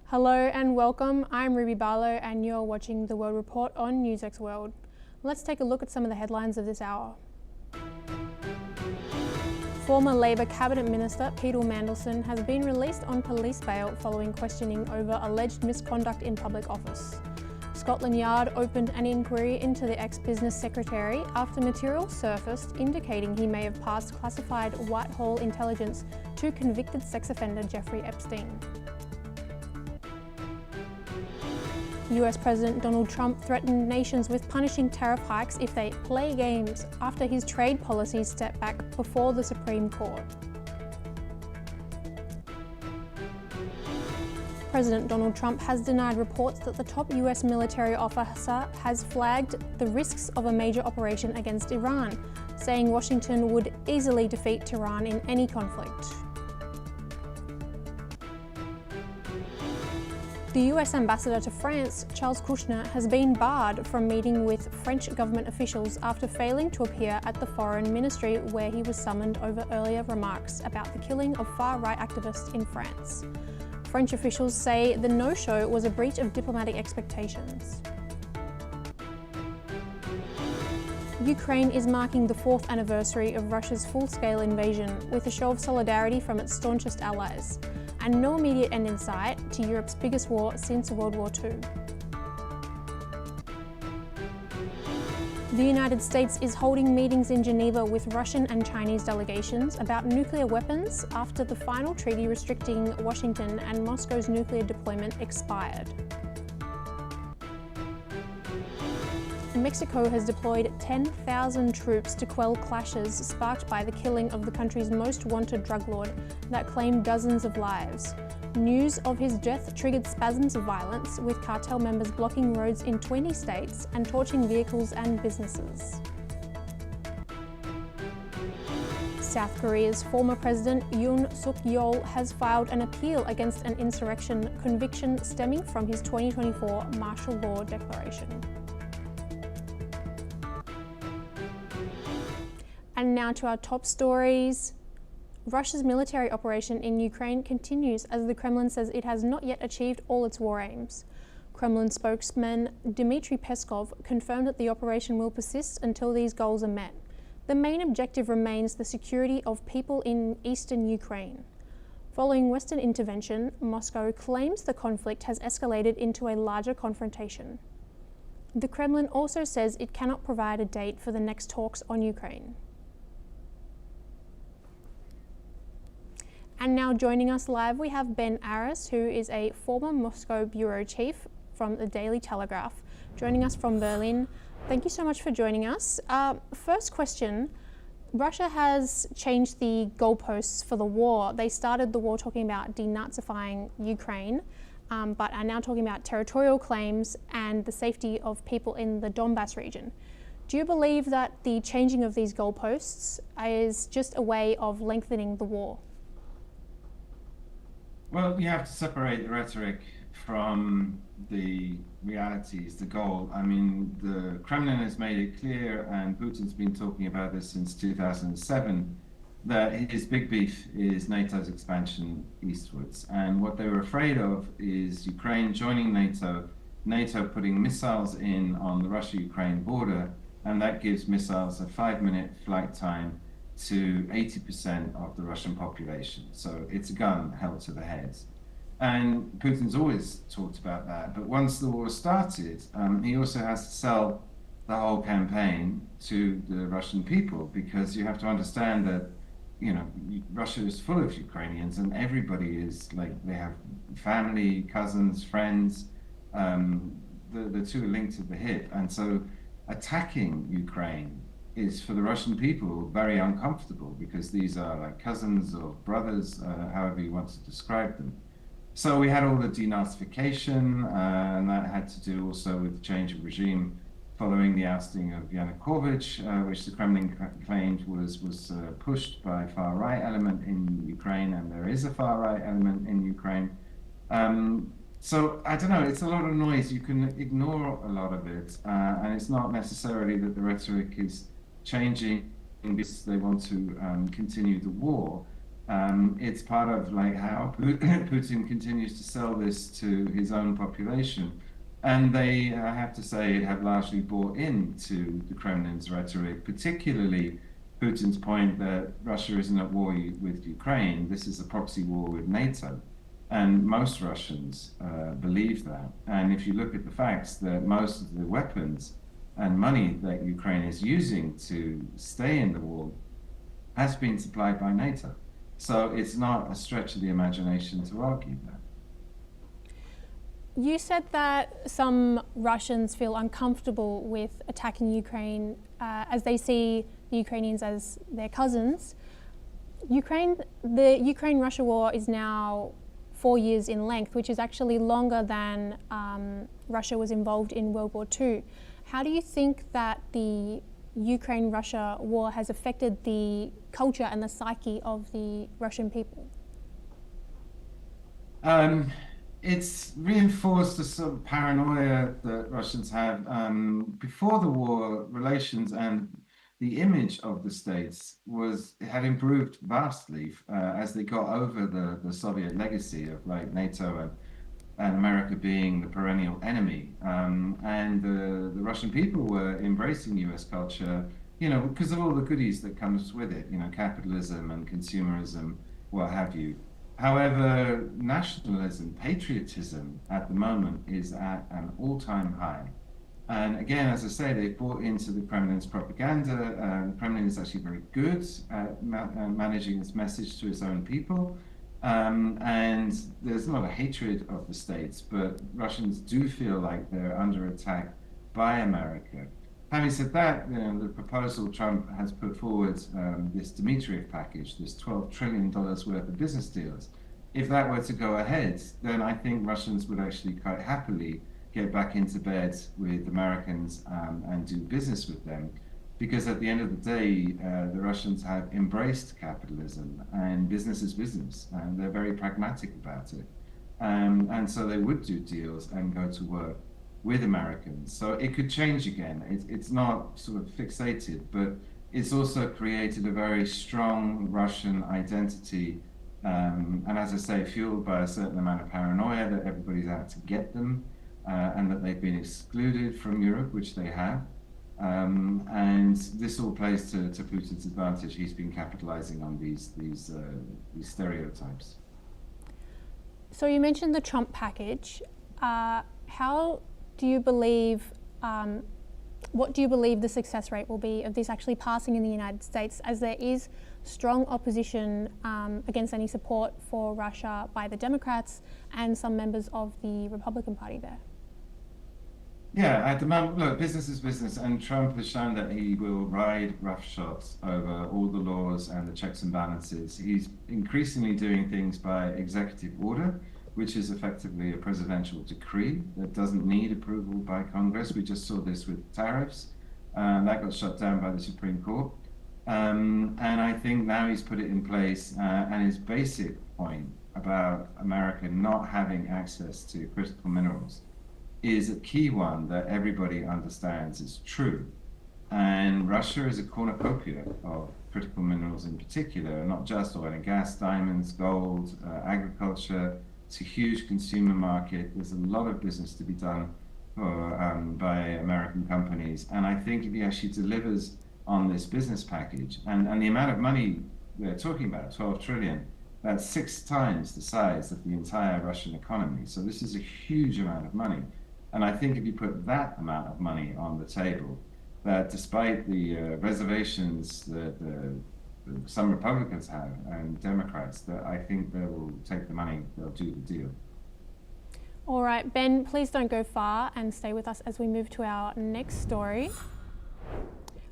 Hello and welcome. I'm Ruby Barlow and you're watching the World Report on NewsX World. Let's take a look at some of the headlines of this hour. Former Labor Cabinet Minister Peter Mandelson has been released on police bail following questioning over alleged misconduct in public office. Scotland Yard opened an inquiry into the ex-business secretary after material surfaced indicating he may have passed classified Whitehall intelligence to convicted sex offender Jeffrey Epstein. US President Donald Trump threatened nations with punishing tariff hikes if they play games after his trade policies stepped back before the Supreme Court. President Donald Trump has denied reports that the top US military officer has flagged the risks of a major operation against Iran, saying Washington would easily defeat Tehran in any conflict. The US ambassador to France, Charles Kushner, has been barred from meeting with French government officials after failing to appear at the Foreign Ministry where he was summoned over earlier remarks about the killing of far-right activists in France. French officials say the no-show was a breach of diplomatic expectations. Ukraine is marking the 4th anniversary of Russia's full-scale invasion with a show of solidarity from its staunchest allies, and no immediate end in sight to Europe's biggest war since World War II. The United States is holding meetings in Geneva with Russian and Chinese delegations about nuclear weapons after the final treaty restricting Washington and Moscow's nuclear deployment expired. Mexico has deployed 10,000 troops to quell clashes sparked by the killing of the country's most wanted drug lord that claimed dozens of lives. News of his death triggered spasms of violence, with cartel members blocking roads in 20 states and torching vehicles and businesses. South Korea's former president Yoon Suk-yeol has filed an appeal against an insurrection conviction stemming from his 2024 martial law declaration. And now to our top stories. Russia's military operation in Ukraine continues as the Kremlin says it has not yet achieved all its war aims. Kremlin spokesman Dmitry Peskov confirmed that the operation will persist until these goals are met. The main objective remains the security of people in eastern Ukraine. Following Western intervention, Moscow claims the conflict has escalated into a larger confrontation. The Kremlin also says it cannot provide a date for the next talks on Ukraine. And now joining us live, we have Ben Aris, who is a former Moscow bureau chief from the Daily Telegraph, joining us from Berlin. Thank you so much for joining us. First question, Russia has changed the goalposts for the war. They started the war talking about denazifying Ukraine, but are now talking about territorial claims and the safety of people in the Donbass region. Do you believe that the changing of these goalposts is just a way of lengthening the war? Well, you have to separate the rhetoric from the realities, the goal. I mean, the Kremlin has made it clear, and Putin's been talking about this since 2007, that his big beef is NATO's expansion eastwards. And what they were afraid of is Ukraine joining NATO, NATO putting missiles in on the Russia-Ukraine border, and that gives missiles a 5-minute flight time to 80% of the Russian population. So it's a gun held to the heads. And Putin's always talked about that. But once the war started, he also has to sell the whole campaign to the Russian people, because you have to understand that, you know, Russia is full of Ukrainians and everybody is like, they have family, cousins, friends. The two are linked at the hip. And so attacking Ukraine is for the Russian people very uncomfortable, because these are like cousins or brothers, however you want to describe them. So we had all the denazification, and that had to do also with the change of regime following the ousting of Yanukovych, which the Kremlin claimed was pushed by a far-right element in Ukraine, and there is a far-right element in Ukraine. So I don't know, it's a lot of noise. You can ignore a lot of it, and it's not necessarily that the rhetoric is changing because they want to continue the war. It's part of like how Putin continues to sell this to his own population. And they, I have to say, have largely bought into the Kremlin's rhetoric, particularly Putin's point that Russia isn't at war with Ukraine. This is a proxy war with NATO. And most Russians believe that. And if you look at the facts that most of the weapons and money that Ukraine is using to stay in the war has been supplied by NATO. So it's not a stretch of the imagination to argue that. You said that some Russians feel uncomfortable with attacking Ukraine as they see the Ukrainians as their cousins. The Ukraine-Russia war is now 4 years in length, which is actually longer than Russia was involved in World War II. How do you think that the Ukraine-Russia war has affected the culture and the psyche of the Russian people? It's reinforced the sort of paranoia that Russians have. Before the war, relations and the image of the states had improved vastly as they got over the Soviet legacy of like NATO and America being the perennial enemy. And the Russian people were embracing US culture, because of all the goodies that comes with it, capitalism and consumerism, what have you. However, nationalism, patriotism at the moment is at an all-time high. And again, as I say, they've bought into the Kremlin's propaganda. The Kremlin is actually very good at managing its message to its own people. And there's not a hatred of the states, but Russians do feel like they're under attack by America. Having said that, the proposal Trump has put forward, this Dmitriev package, this $12 trillion worth of business deals, if that were to go ahead, then I think Russians would actually quite happily get back into bed with Americans and do business with them. Because at the end of the day, the Russians have embraced capitalism and business is business, and they're very pragmatic about it. And so they would do deals and go to work with Americans. So it could change again. It's not sort of fixated, but it's also created a very strong Russian identity. And as I say, fueled by a certain amount of paranoia that everybody's out to get them and that they've been excluded from Europe, which they have. And this all plays to Putin's advantage. He's been capitalizing on these stereotypes. So you mentioned the Trump package. How do you believe, what do you believe the success rate will be of this actually passing in the United States, as there is strong opposition against any support for Russia by the Democrats and some members of the Republican Party there? Yeah, at the moment, look, business is business, and Trump has shown that he will ride roughshod over all the laws and the checks and balances. He's increasingly doing things by executive order, which is effectively a presidential decree that doesn't need approval by Congress. We just saw this with tariffs. That got shut down by the Supreme Court. And I think now he's put it in place, and his basic point about America not having access to critical minerals is a key one that everybody understands is true. And Russia is a cornucopia of critical minerals in particular, not just oil and gas, diamonds, gold, agriculture. It's a huge consumer market. There's a lot of business to be done by American companies. And I think if he actually delivers on this business package and the amount of money they're talking about, 12 trillion, that's 6 times the size of the entire Russian economy. So this is a huge amount of money. And I think if you put that amount of money on the table, that despite the reservations that some Republicans have and Democrats, that I think they will take the money, they'll do the deal. All right, Ben, please don't go far and stay with us as we move to our next story.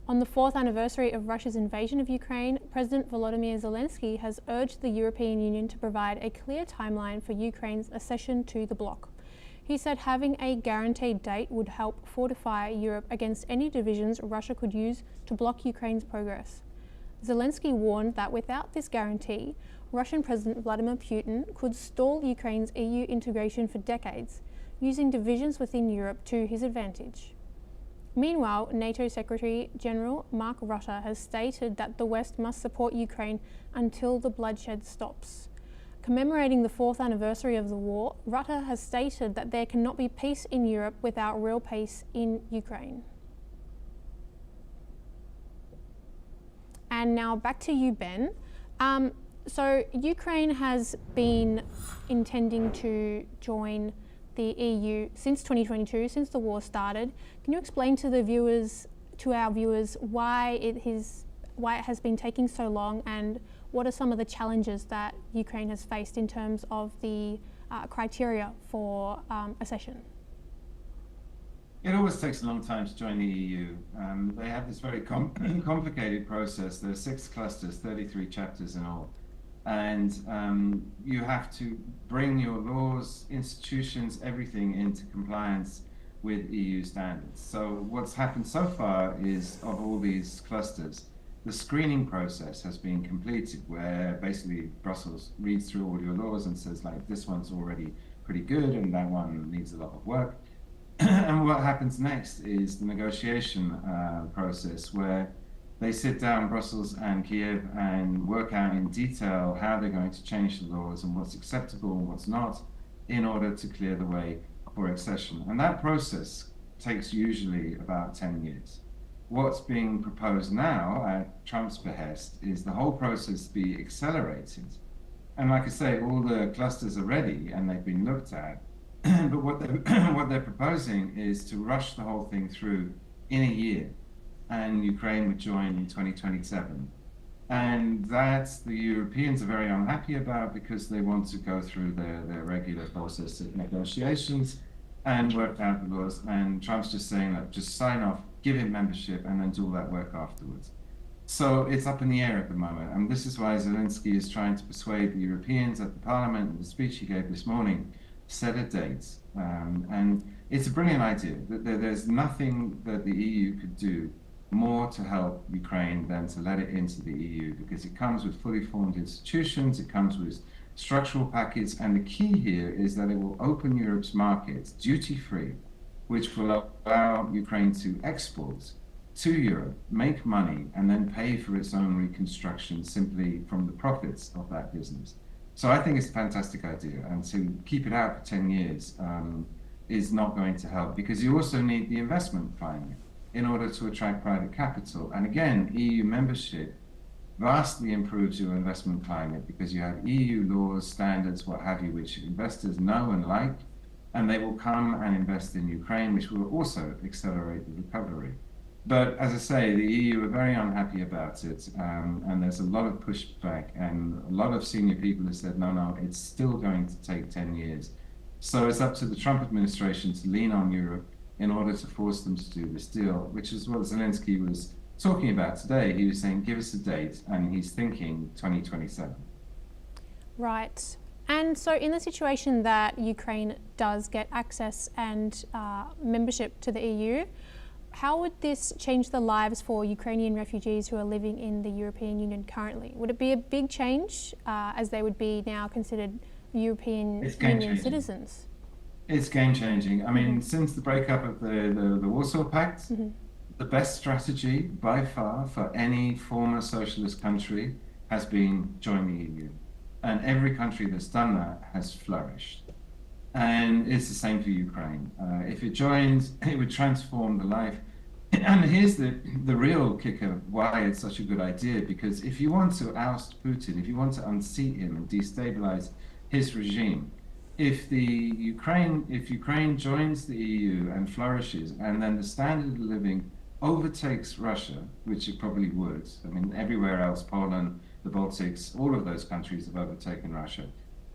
On the 4th anniversary of Russia's invasion of Ukraine, President Volodymyr Zelensky has urged the European Union to provide a clear timeline for Ukraine's accession to the bloc. He said having a guaranteed date would help fortify Europe against any divisions Russia could use to block Ukraine's progress. Zelensky warned that without this guarantee, Russian President Vladimir Putin could stall Ukraine's EU integration for decades, using divisions within Europe to his advantage. Meanwhile, NATO Secretary General Mark Rutte has stated that the West must support Ukraine until the bloodshed stops. Commemorating the 4th anniversary of the war, Rutte has stated that there cannot be peace in Europe without real peace in Ukraine. And now back to you, Ben. So Ukraine has been intending to join the EU since 2022, since the war started. Can you explain to our viewers, why it has been taking so long, and what are some of the challenges that Ukraine has faced in terms of the criteria for accession? It always takes a long time to join the EU. They have this very complicated process. There are 6 clusters, 33 chapters in all. And you have to bring your laws, institutions, everything into compliance with EU standards. So what's happened so far is, of all these clusters, the screening process has been completed, where basically Brussels reads through all your laws and says, like, this one's already pretty good and that one needs a lot of work. And what happens next is the negotiation process, where they sit down, Brussels and Kiev, and work out in detail how they're going to change the laws and what's acceptable and what's not, in order to clear the way for accession. And that process takes usually about 10 years. What's being proposed now at Trump's behest is the whole process be accelerated. And like I say, all the clusters are ready and they've been looked at. But what they're proposing is to rush the whole thing through in a year, and Ukraine would join in 2027. And that the Europeans are very unhappy about, because they want to go through their regular process of negotiations and work out the laws. And Trump's just saying, that just sign off, give him membership, and then do all that work afterwards. So it's up in the air at the moment. And this is why Zelensky is trying to persuade the Europeans at the parliament, in the speech he gave this morning, set a date. And it's a brilliant idea. There's nothing that the EU could do more to help Ukraine than to let it into the EU, because it comes with fully formed institutions, it comes with structural packets, and the key here is that it will open Europe's markets duty-free, which will allow Ukraine to export to Europe, make money, and then pay for its own reconstruction simply from the profits of that business. So I think it's a fantastic idea, and to keep it out for 10 years is not going to help, because you also need the investment climate in order to attract private capital. And again, EU membership vastly improves your investment climate, because you have EU laws, standards, what have you, which investors know and like, and they will come and invest in Ukraine, which will also accelerate the recovery. But as I say, the EU are very unhappy about it, and there's a lot of pushback, and a lot of senior people have said, no, it's still going to take 10 years. So it's up to the Trump administration to lean on Europe in order to force them to do this deal, which is what Zelensky was talking about today. He was saying, give us a date, and he's thinking 2027. Right. And so in the situation that Ukraine does get access and membership to the EU, how would this change the lives for Ukrainian refugees who are living in the European Union currently? Would it be a big change, as they would be now considered European Union citizens? It's game-changing. I mean, since the breakup of the Warsaw Pact, the best strategy by far for any former socialist country has been join the EU. And every country that's done that has flourished. And it's the same for Ukraine. If it joins, it would transform the life. And here's the real kicker, why it's such a good idea, because if you want to oust Putin, if you want to unseat him and destabilize his regime, if Ukraine joins the EU and flourishes, and then the standard of living overtakes Russia, which it probably would. I mean, everywhere else, Poland, the Baltics, all of those countries have overtaken Russia,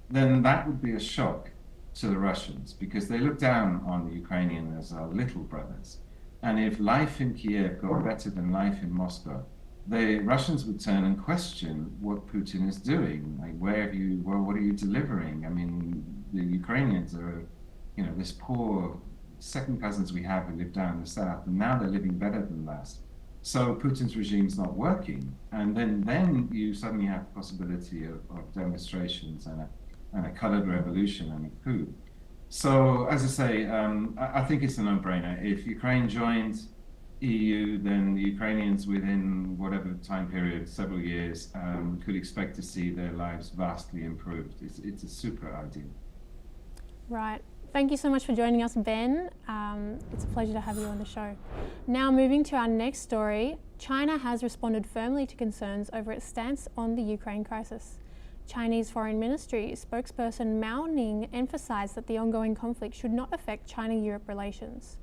then that would be a shock to the Russians, because they look down on the Ukrainians as our little brothers. And if life in Kiev got better than life in Moscow, the Russians would turn and question what Putin is doing. Like, what are you delivering? I mean, the Ukrainians are, this poor second cousins we have who live down in the south, and now they're living better than last. So Putin's regime's not working. And then you suddenly have the possibility of demonstrations and a colored revolution and a coup. So, as I say, I think it's a no-brainer. If Ukraine joins, EU, then the Ukrainians within whatever time period, several years, could expect to see their lives vastly improved. It's a super idea. Right. Thank you so much for joining us, Ben. It's a pleasure to have you on the show. Now, moving to our next story, China has responded firmly to concerns over its stance on the Ukraine crisis. Chinese Foreign Ministry spokesperson Mao Ning emphasised that the ongoing conflict should not affect China-Europe relations.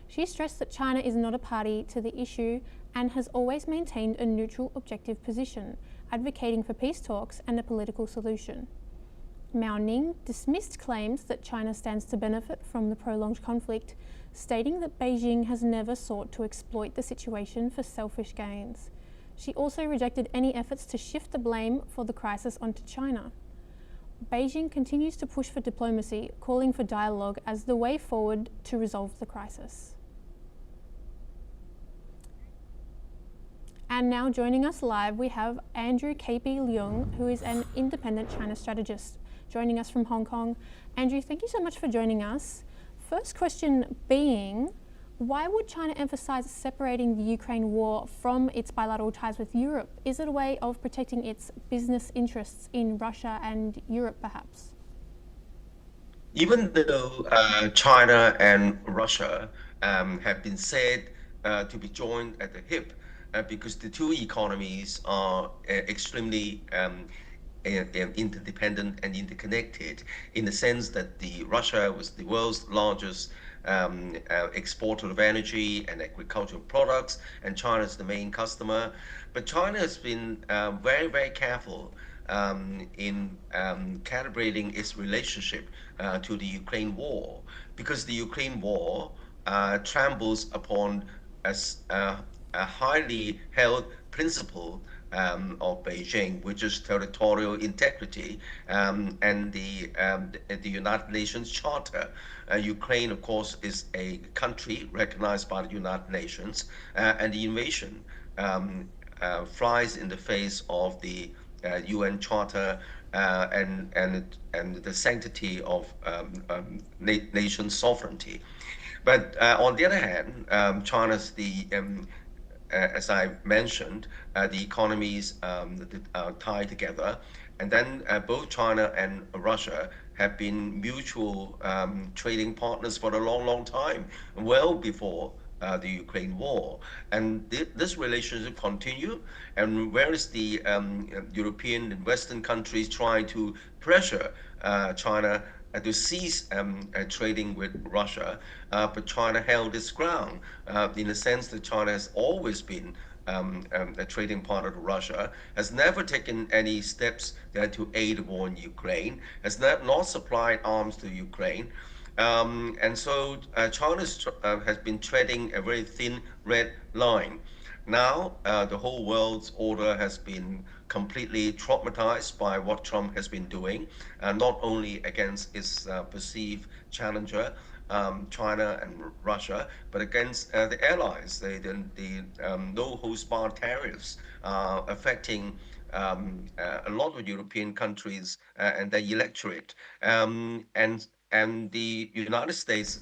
She stressed that China is not a party to the issue and has always maintained a neutral, objective position, advocating for peace talks and a political solution. Mao Ning dismissed claims that China stands to benefit from the prolonged conflict, stating that Beijing has never sought to exploit the situation for selfish gains. She also rejected any efforts to shift the blame for the crisis onto China. Beijing continues to push for diplomacy, calling for dialogue as the way forward to resolve the crisis. And now joining us live, we have Andrew K.P. Leung, who is an independent China strategist, joining us from Hong Kong. Andrew, thank you so much for joining us. First question being, why would China emphasise separating the Ukraine war from its bilateral ties with Europe? Is it a way of protecting its business interests in Russia and Europe, perhaps? Even though China and Russia have been said to be joined at the hip, because the two economies are extremely interdependent and interconnected, in the sense that Russia was the world's largest exporter of energy and agricultural products, and China is the main customer. But China has been very, very careful in calibrating its relationship to the Ukraine war, because the Ukraine war tramples upon a highly held principle of Beijing, which is territorial integrity, and the United Nations Charter. Ukraine, of course, is a country recognized by the United Nations, and the invasion flies in the face of the UN Charter and the sanctity of nation sovereignty. But on the other hand, China's as I mentioned, the economies are tied together, and then both China and Russia have been mutual trading partners for a long, long time, well before the Ukraine war. And this relationship continue, and whereas the European and Western countries try to pressure China to cease trading with Russia, but China held its ground in the sense that China has always been a trading partner to Russia, has never taken any steps to aid the war in Ukraine, has not supplied arms to Ukraine. And so China has been treading a very thin red line. Now, the whole world's order has been completely traumatized by what Trump has been doing, not only against its perceived challenger, China and Russia, but against the allies. The no-holds-barred tariffs affecting a lot of European countries and their electorate. And the United States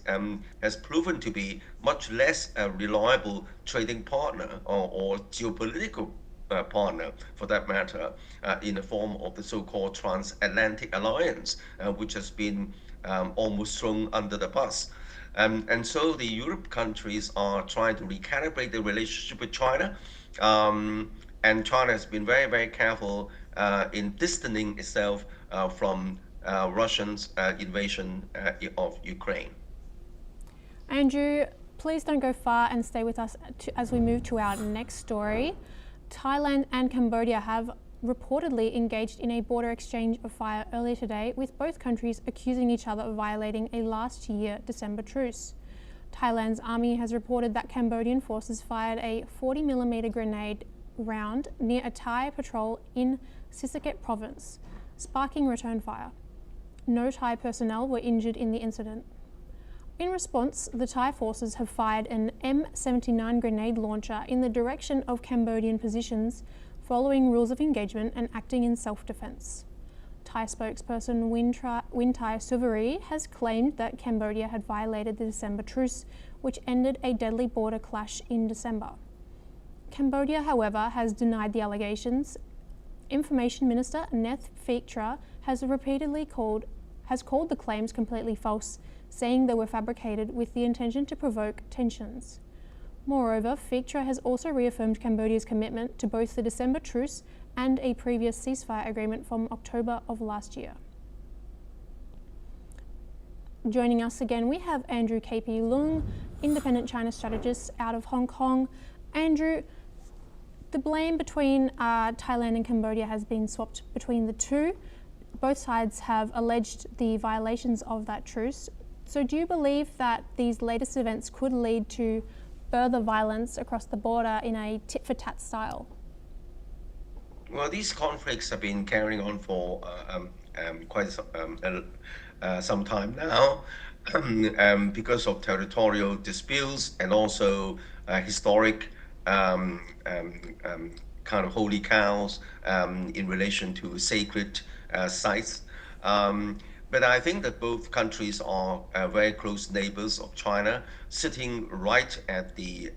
has proven to be much less a reliable trading partner or geopolitical partner, for that matter, in the form of the so-called transatlantic alliance, which has been almost thrown under the bus. And so the Europe countries are trying to recalibrate the relationship with China. And China has been very, very careful in distancing itself from Russia's invasion of Ukraine. Andrew, please don't go far and stay with us as we move to our next story. Thailand and Cambodia have reportedly engaged in a border exchange of fire earlier today, with both countries accusing each other of violating a last year December truce. Thailand's army has reported that Cambodian forces fired a 40mm grenade round near a Thai patrol in Sisaket province, sparking return fire. No Thai personnel were injured in the incident. In response, the Thai forces have fired an M79 grenade launcher in the direction of Cambodian positions, following rules of engagement and acting in self-defense. Thai spokesperson Winthai Suvari has claimed that Cambodia had violated the December truce, which ended a deadly border clash in December. Cambodia, however, has denied the allegations. Information Minister Neth Phektra has called the claims completely false, saying they were fabricated with the intention to provoke tensions. Moreover, Phektra has also reaffirmed Cambodia's commitment to both the December truce and a previous ceasefire agreement from October of last year. Joining us again, we have Andrew KP Leung, independent China strategist out of Hong Kong. Andrew, the blame between Thailand and Cambodia has been swapped between the two. Both sides have alleged the violations of that truce. So do you believe that these latest events could lead to further violence across the border in a tit-for-tat style? Well, these conflicts have been carrying on for quite some time now because of territorial disputes and also historic kind of holy cows in relation to sacred sites. But I think that both countries are very close neighbors of China, sitting right at the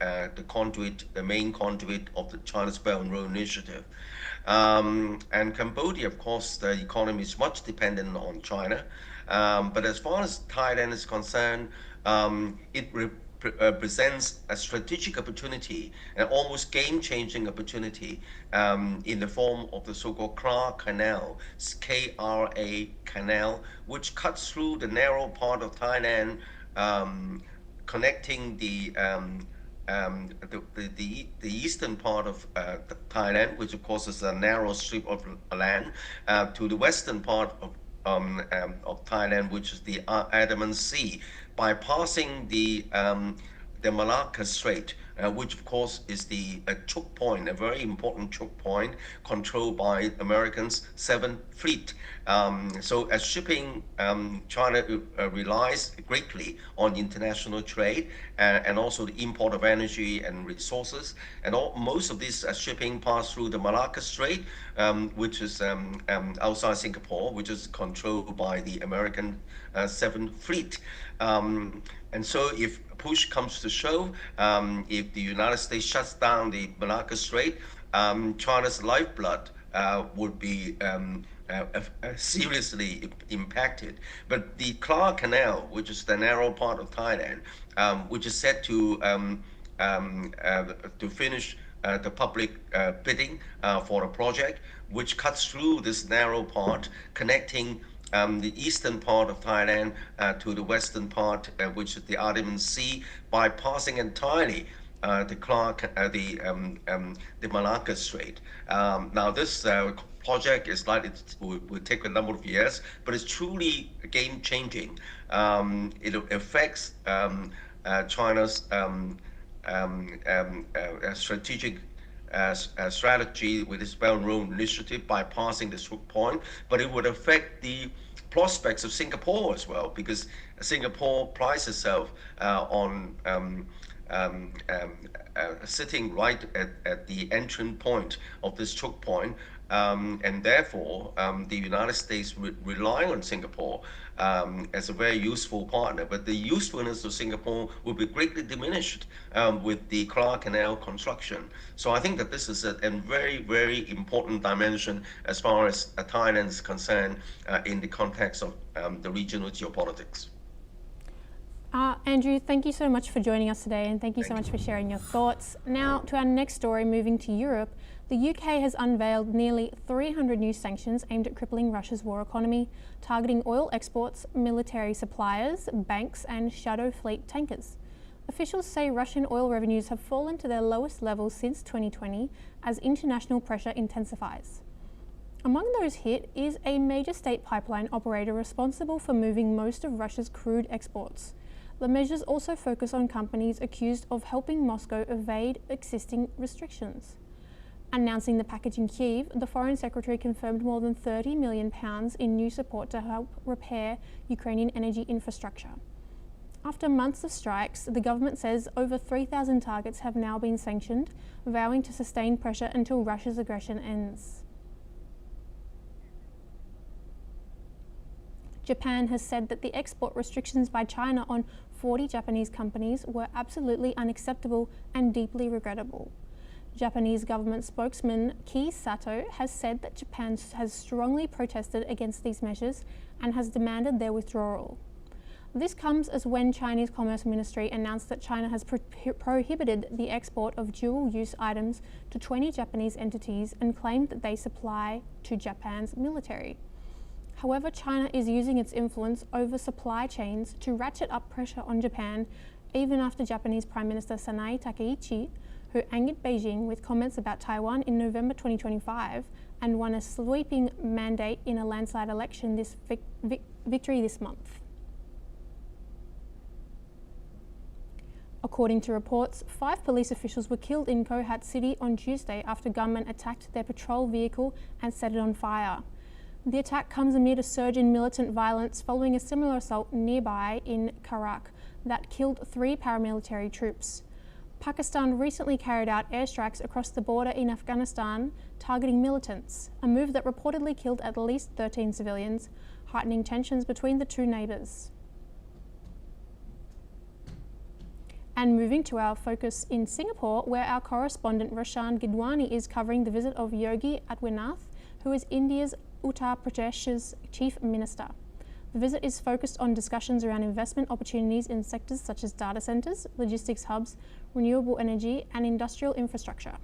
conduit, the main conduit of the China's Belt and Road Initiative. And Cambodia, of course, the economy is much dependent on China. But as far as Thailand is concerned, it presents a strategic opportunity, an almost game-changing opportunity in the form of the so-called Karak Canal, K-R-A Canal, which cuts through the narrow part of Thailand, connecting the eastern part of Thailand, which of course is a narrow strip of land, to the western part of Thailand, which is the Andaman Sea, bypassing the Malacca Strait, which of course is the choke point, a very important choke point controlled by Americans' 7th Fleet. So as shipping, China relies greatly on international trade and also the import of energy and resources. And most of this shipping pass through the Malacca Strait, which is outside Singapore, which is controlled by the American 7th Fleet. And so if push comes to shove, if the United States shuts down the Malacca Strait, China's lifeblood would be seriously impacted. But the Karak Canal, which is the narrow part of Thailand, which is set to finish the public bidding for a project, which cuts through this narrow part, connecting the eastern part of Thailand to the western part, which is the Andaman Sea, bypassing entirely the Malacca Strait. Now this project is likely will take a number of years, but it's truly game-changing. It affects China's strategic strategy with its Belt and Road Initiative bypassing this hook point, but it would affect the prospects of Singapore as well, because Singapore prides itself on sitting right at the entrance point of this choke point, and therefore the United States relying on Singapore as a very useful partner. But the usefulness of Singapore will be greatly diminished with the Karak Canal construction. So I think that this is a very, very important dimension as far as Thailand is concerned in the context of the regional geopolitics. Andrew, thank you so much for joining us today, and thank you so much for sharing your thoughts. Now to our next story, moving to Europe. The UK has unveiled nearly 300 new sanctions aimed at crippling Russia's war economy, targeting oil exports, military suppliers, banks and shadow fleet tankers. Officials say Russian oil revenues have fallen to their lowest levels since 2020 as international pressure intensifies. Among those hit is a major state pipeline operator responsible for moving most of Russia's crude exports. The measures also focus on companies accused of helping Moscow evade existing restrictions. Announcing the package in Kyiv, the Foreign Secretary confirmed more than £30 million in new support to help repair Ukrainian energy infrastructure. After months of strikes, the government says over 3,000 targets have now been sanctioned, vowing to sustain pressure until Russia's aggression ends. Japan has said that the export restrictions by China on 40 Japanese companies were absolutely unacceptable and deeply regrettable. Japanese government spokesman Kei Sato has said that Japan has strongly protested against these measures and has demanded their withdrawal. This comes as when Chinese Commerce Ministry announced that China has prohibited the export of dual-use items to 20 Japanese entities and claimed that they supply to Japan's military. However, China is using its influence over supply chains to ratchet up pressure on Japan, even after Japanese Prime Minister Sanae Takaichi, who angered Beijing with comments about Taiwan in November 2025 and won a sweeping mandate in a landslide election victory this month. According to reports, 5 police officials were killed in Kohat city on Tuesday after gunmen attacked their patrol vehicle and set it on fire. The attack comes amid a surge in militant violence following a similar assault nearby in Karak that killed 3 paramilitary troops. Pakistan recently carried out airstrikes across the border in Afghanistan targeting militants, a move that reportedly killed at least 13 civilians, heightening tensions between the two neighbours. And moving to our focus in Singapore, where our correspondent Roshan Gidwani is covering the visit of Yogi Adityanath, who is India's Uttar Pradesh's Chief Minister. The visit is focused on discussions around investment opportunities in sectors such as data centres, logistics hubs, renewable energy and industrial infrastructure.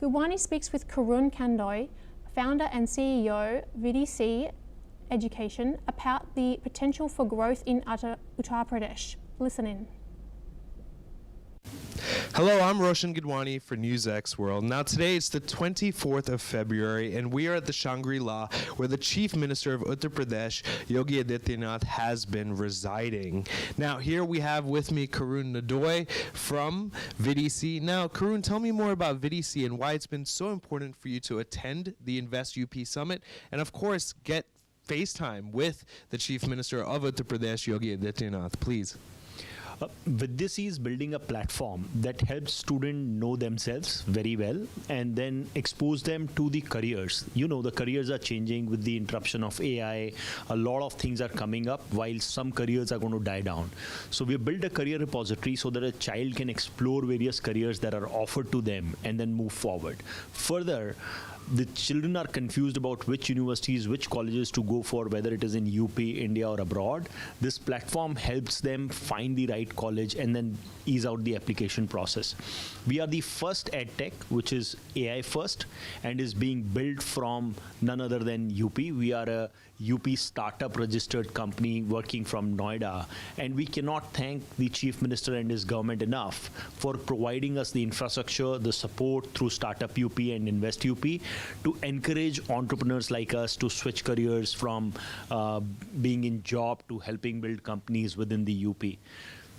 Gidwani speaks with Karun Kandoy, founder and CEO VDC Education, about the potential for growth in Uttar Pradesh. Listen in. Hello, I'm Roshan Gidwani for NewsX World. Now today it's the 24th of February and we are at the Shangri-La where the Chief Minister of Uttar Pradesh, Yogi Adityanath, has been residing. Now here we have with me Karun Kandoy from VDC. Now Karun, tell me more about VDC and why it's been so important for you to attend the Invest UP Summit and of course get FaceTime with the Chief Minister of Uttar Pradesh, Yogi Adityanath, please. VDC is building a platform that helps students know themselves very well and then expose them to the careers. You know, the careers are changing with the interruption of AI. A lot of things are coming up while some careers are going to die down. So we built a career repository so that a child can explore various careers that are offered to them and then move forward. Further, the children are confused about which universities, which colleges to go for, whether it is in UP, India or abroad. This platform helps them find the right college and then ease out the application process. We are the first edtech, which is AI first and is being built from none other than UP. We are a UP startup registered company working from Noida, and we cannot thank the Chief Minister and his government enough for providing us the infrastructure, the support through Startup UP and Invest UP to encourage entrepreneurs like us to switch careers from being in job to helping build companies within the UP.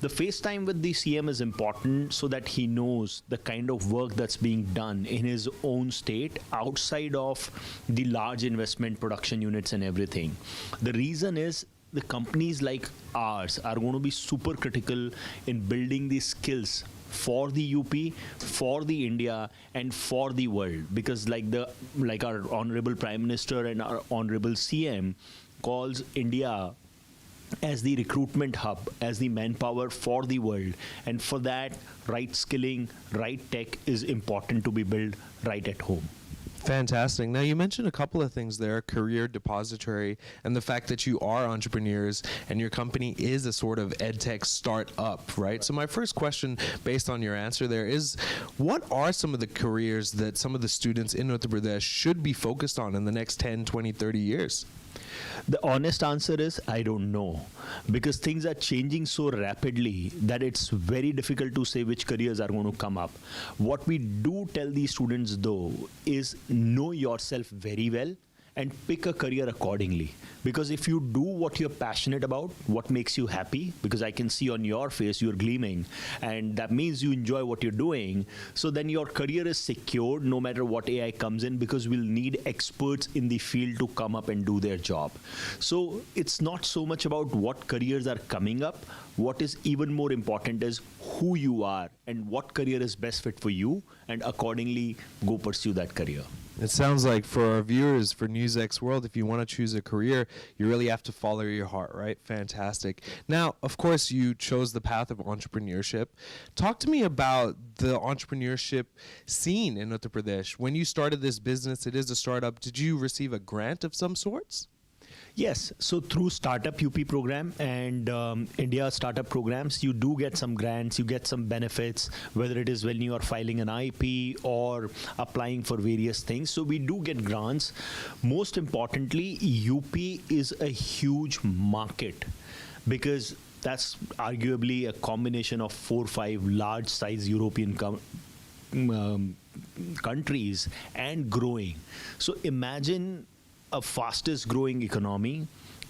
The FaceTime with the CM is important so that he knows the kind of work that's being done in his own state outside of the large investment production units and everything. The reason is the companies like ours are going to be super critical in building these skills for the UP, for the India, and for the world. Because like our Honorable Prime Minister and our Honorable CM calls India as the recruitment hub, as the manpower for the world. And for that, right skilling, right tech is important to be built right at home. Fantastic. Now, you mentioned a couple of things there, career depository, and the fact that you are entrepreneurs and your company is a sort of edtech startup, right? So my first question, based on your answer there, is what are some of the careers that some of the students in Uttar Pradesh should be focused on in the next 10, 20, 30 years? The honest answer is I don't know, because things are changing so rapidly that it's very difficult to say which careers are going to come up. What we do tell these students though is know yourself very well and pick a career accordingly. Because if you do what you're passionate about, what makes you happy, because I can see on your face you're gleaming, and that means you enjoy what you're doing, so then your career is secured no matter what AI comes in, because we'll need experts in the field to come up and do their job. So it's not so much about what careers are coming up. What is even more important is who you are and what career is best fit for you, and accordingly go pursue that career. It sounds like for our viewers, for NewsX World, if you want to choose a career, you really have to follow your heart, right? Fantastic. Now, of course, you chose the path of entrepreneurship. Talk to me about the entrepreneurship scene in Uttar Pradesh. When you started this business, it is a startup. Did you receive a grant of some sorts? Yes, so through Startup UP program and India startup programs, you do get some grants, you get some benefits, whether it is when you are filing an IP or applying for various things. So we do get grants. Most importantly, UP is a huge market because that's arguably a combination of 4 or 5 large size European countries and growing. So imagine a fastest growing economy,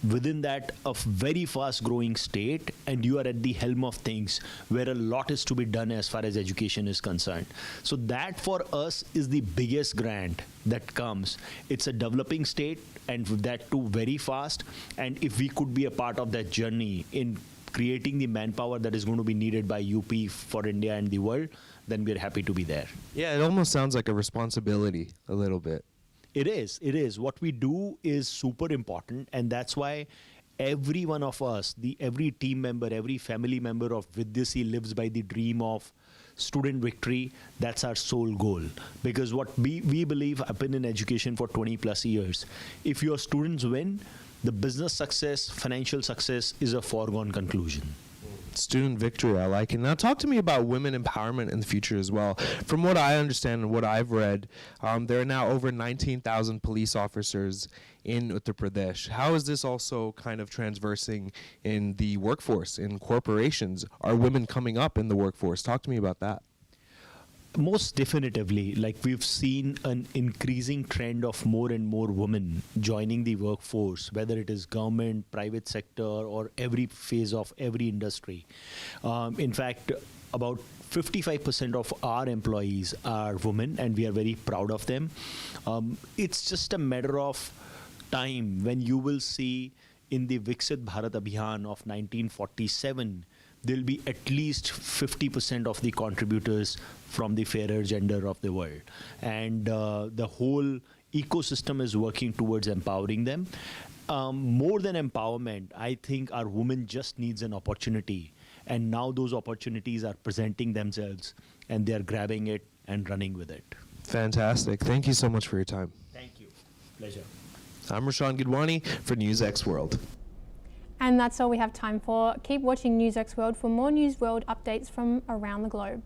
within that a very fast growing state, and you are at the helm of things where a lot is to be done as far as education is concerned. So that for us is the biggest grant that comes. It's a developing state, and that too very fast, and if we could be a part of that journey in creating the manpower that is going to be needed by UP for India and the world, then we're happy to be there. Yeah, it almost sounds like a responsibility a little bit. It is. What we do is super important, and that's why every one of us, every team member, every family member of Vidyasi lives by the dream of student victory. That's our sole goal. Because what we believe, I've been in education for 20 plus years. If your students win, the business success, financial success is a foregone conclusion. Student victory, I like it. Now talk to me about women empowerment in the future as well. From what I understand and what I've read, there are now over 19,000 police officers in Uttar Pradesh. How is this also kind of transversing in the workforce, in corporations? Are women coming up in the workforce? Talk to me about that. Most definitively, like we've seen an increasing trend of more and more women joining the workforce, whether it is government, private sector, or every phase of every industry. In fact, about 55% of our employees are women, and we are very proud of them. It's just a matter of time when you will see in the Viksit Bharat Abhiyan of 1947, there'll be at least 50% of the contributors from the fairer gender of the world. And the whole ecosystem is working towards empowering them. More than empowerment, I think our women just needs an opportunity. And now those opportunities are presenting themselves, and they're grabbing it and running with it. Fantastic. Thank you so much for your time. Thank you. Pleasure. I'm Rashan Gidwani for NewsX World. And that's all we have time for. Keep watching NewsX World for more News World updates from around the globe.